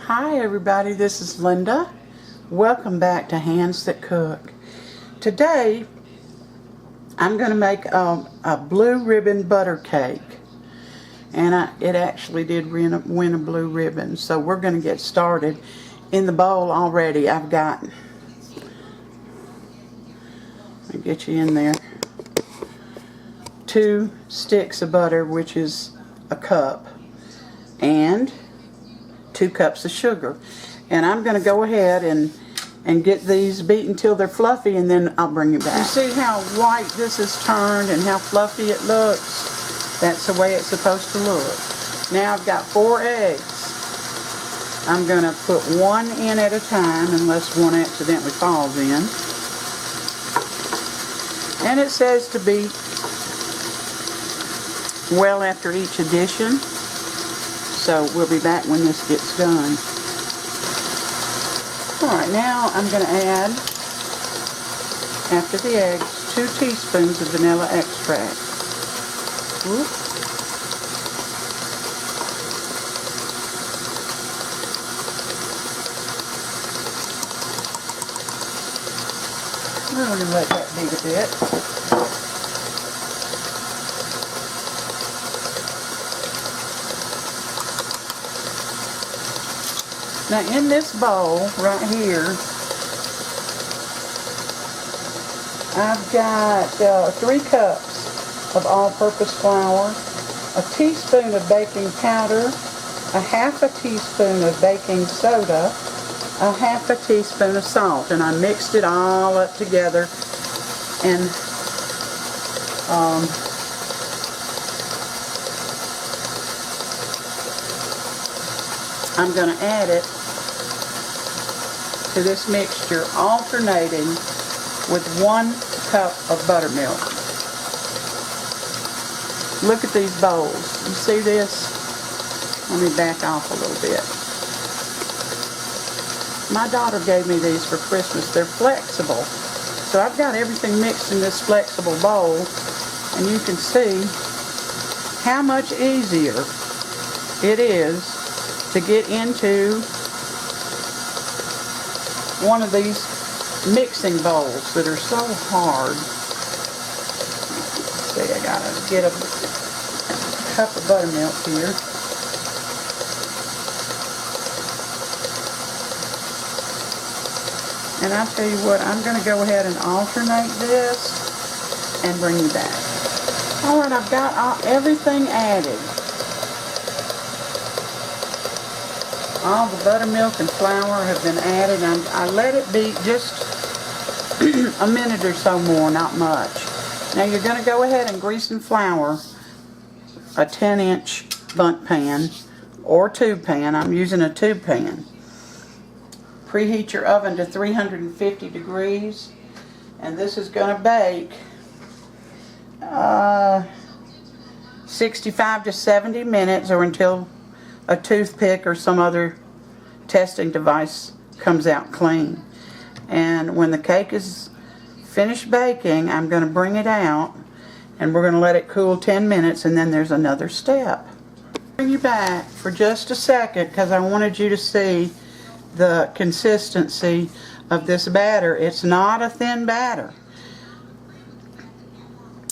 Hi everybody, this is Linda. Welcome back to Handsthatcook. Today I'm going to make a blue ribbon butter cake, and it actually did win a blue ribbon. So we're going to get started. In the bowl already I've got, let me get you in there, 2 sticks of butter, which is a cup, and 2 cups of sugar. And I'm going to go ahead and get these beaten till they're fluffy, and then I'll bring you back. You see how white this is turned and how fluffy it looks? That's the way it's supposed to look. Now I've got 4 eggs. I'm going to put 1 in at a time unless one accidentally falls in. And it says to beat well after each addition. So we'll be back when this gets done. Alright, now I'm going to add, after the eggs, 2 teaspoons of vanilla extract. Whoop. We're going to let that beat a bit. Now in this bowl right here, I've got 3 cups of all-purpose flour, a teaspoon of baking powder, a half a teaspoon of baking soda, a half a teaspoon of salt, and I mixed it all up together, and I'm going to add it to this mixture, alternating with 1 cup of buttermilk. Look at these bowls. You see this? Let me back off a little bit. My daughter gave me these for Christmas. They're flexible. So I've got everything mixed in this flexible bowl, and you can see how much easier it is to get into one of these mixing bowls that are so hard. Let's see, I gotta get a cup of buttermilk here. And I'll tell you what, I'm going to go ahead and alternate this and bring you back. Alright, I've got everything added. All the buttermilk and flour have been added, and I let it beat just a minute or so more, not much. Now you're going to go ahead and grease and flour a 10-inch bundt pan or tube pan. I'm using a tube pan. Preheat your oven to 350 degrees, and this is going to bake 65 to 70 minutes, or until a toothpick or some other testing device comes out clean. And when the cake is finished baking, I'm going to bring it out, and we're going to let it cool 10 minutes, and then there's another step. Bring you back for just a second because I wanted you to see the consistency of this batter. It's not a thin batter.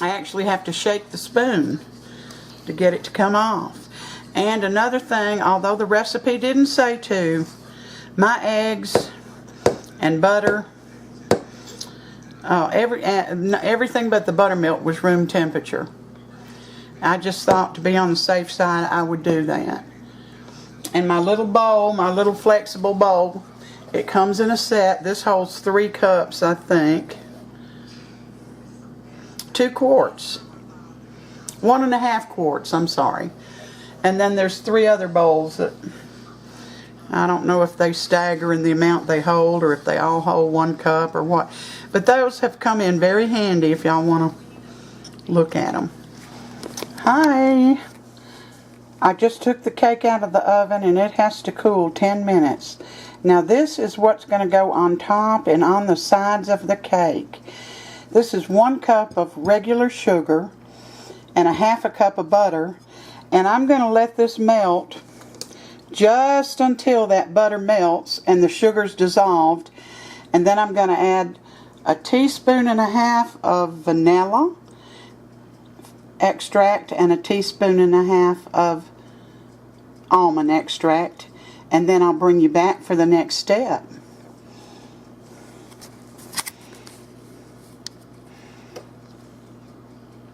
I actually have to shake the spoon to get it to come off. And another thing, although the recipe didn't say to, my eggs and butter, everything but the buttermilk was room temperature. I just thought, to be on the safe side, I would do that. And my little bowl, my little flexible bowl, it comes in a set. This holds 3 cups, I think. 2 quarts. 1.5 quarts, I'm sorry. And then there's 3 other bowls that I don't know if they stagger in the amount they hold, or if they all hold 1 cup or what. But those have come in very handy if y'all want to look at them. Hi! I just took the cake out of the oven, and it has to cool 10 minutes. Now this is what's going to go on top and on the sides of the cake. This is 1 cup of regular sugar and a half a cup of butter, and I'm going to let this melt just until that butter melts and the sugar's dissolved. And then I'm going to add a teaspoon and a half of vanilla extract and a teaspoon and a half of almond extract. And then I'll bring you back for the next step.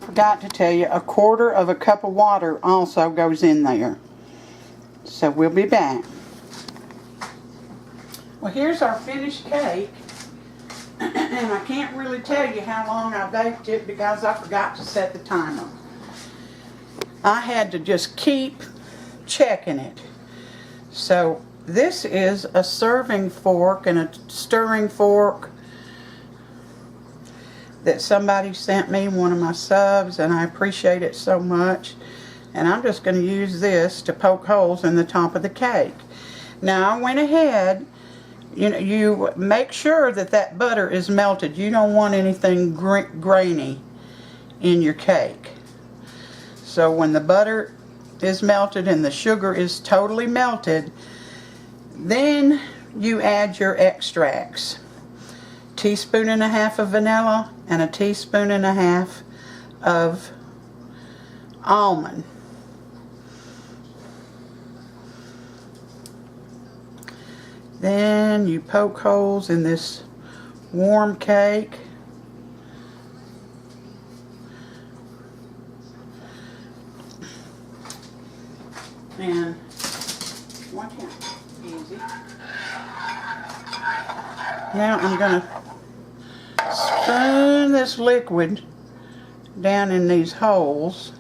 Forgot to tell you, 1/4 of a cup of water also goes in there. So we'll be back. Well, here's our finished cake. And I can't really tell you how long I baked it because I forgot to set the timer. I had to just keep checking it. So this is a serving fork and a stirring fork that somebody sent me, one of my subs, and I appreciate it so much. And I'm just going to use this to poke holes in the top of the cake. Now I went ahead, you make sure that that butter is melted. You don't want anything grainy in your cake. So when the butter is melted and the sugar is totally melted, then you add your extracts. Teaspoon and a half of vanilla and a teaspoon and a half of almond. Then you poke holes in this warm cake. And watch out, easy. Now I'm going to spoon this liquid down in these holes.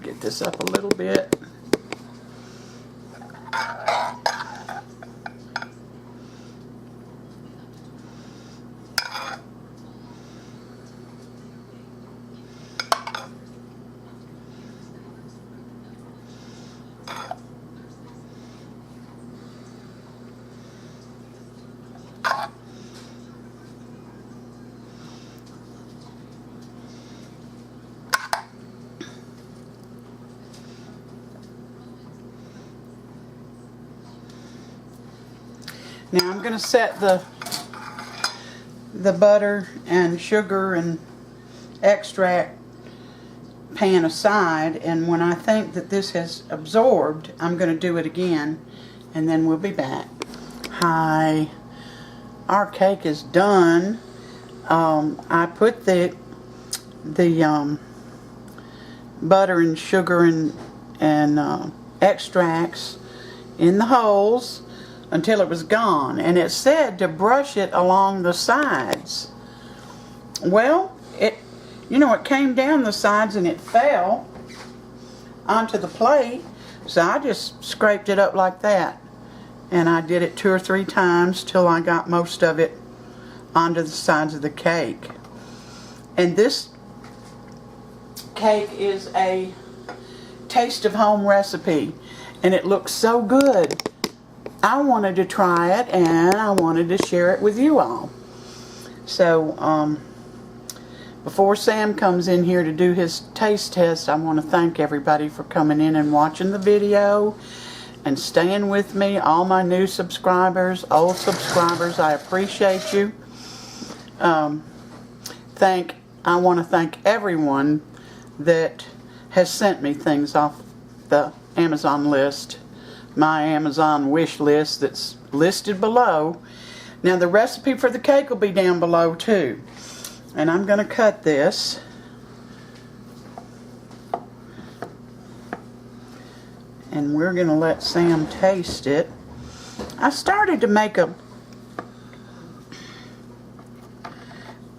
Get this up a little bit. Now I'm going to set the butter and sugar and extract pan aside, and when I think that this has absorbed, I'm going to do it again, and then we'll be back. Hi, our cake is done. I put the butter and sugar and extracts in the holes until it was gone, and it said to brush it along the sides. Well, it came down the sides and it fell onto the plate, so I just scraped it up like that, and I did it 2 or 3 times till I got most of it onto the sides of the cake. And this cake is a taste of home recipe, and it looks so good. I wanted to try it, and I wanted to share it with you all. So before Sam comes in here to do his taste test, I want to thank everybody for coming in and watching the video and staying with me. All my new subscribers, old subscribers, I appreciate you. I want to thank everyone that has sent me things off the Amazon list, my Amazon wish list that's listed below. Now the recipe for the cake will be down below too. And I'm going to cut this. And we're going to let Sam taste it. I started to make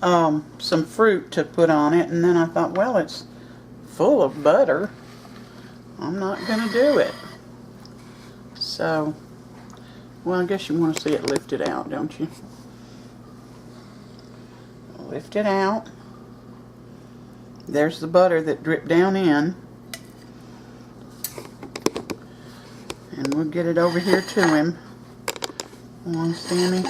some fruit to put on it, and then I thought, well, it's full of butter. I'm not going to do it. So, well, I guess you want to see it lifted out, don't you? Lift it out. There's the butter that dripped down in. And we'll get it over here to him. Come on, Sammy.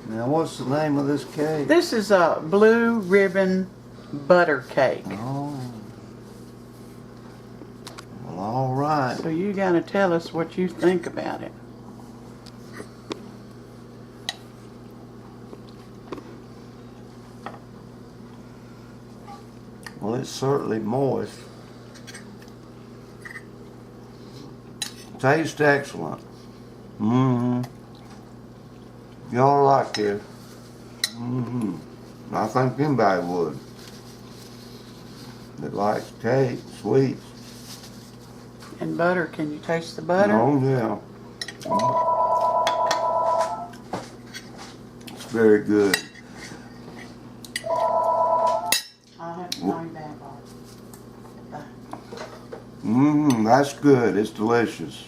Now, what's the name of this cake? This is a blue ribbon butter cake. Oh. Well, all right. So you gotta tell us what you think about it. Well, it's certainly moist. Tastes excellent. Mm-hmm. Y'all like this? Mm-hmm. I think anybody would. That likes cake, sweets. And butter, can you taste the butter? Oh, yeah. It's very good. I'll have to find that off. That's good. It's delicious.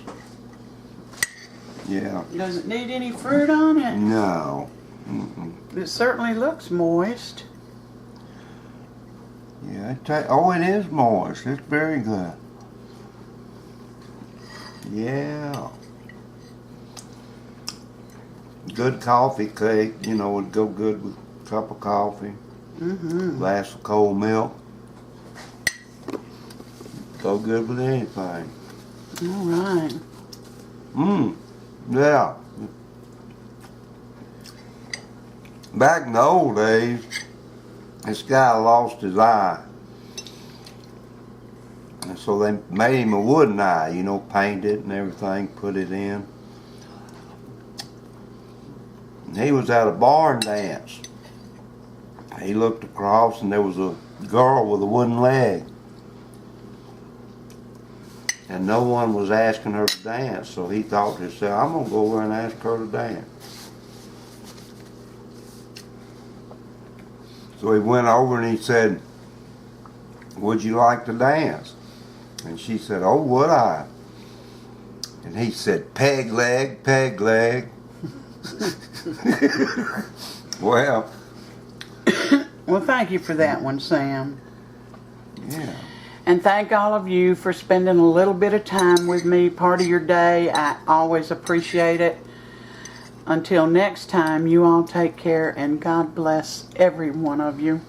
Yeah. Does it need any fruit on it? No. It certainly looks moist. Yeah. It is moist. It's very good. Yeah. Good coffee cake. You know, would go good with a cup of coffee. Glass of cold milk. Go good with anything. All right. Yeah. Back in the old days, this guy lost his eye. And so they made him a wooden eye, you know, paint it and everything, put it in. And he was at a barn dance. He looked across and there was a girl with a wooden leg. And no one was asking her to dance, so he thought to himself, I'm going to go over and ask her to dance. So he went over and he said, would you like to dance? And she said, oh, would I? And he said, peg leg, peg leg. Well. Well, thank you for that one, Sam. Yeah. And thank all of you for spending a little bit of time with me, part of your day. I always appreciate it. Until next time, you all take care and God bless every one of you.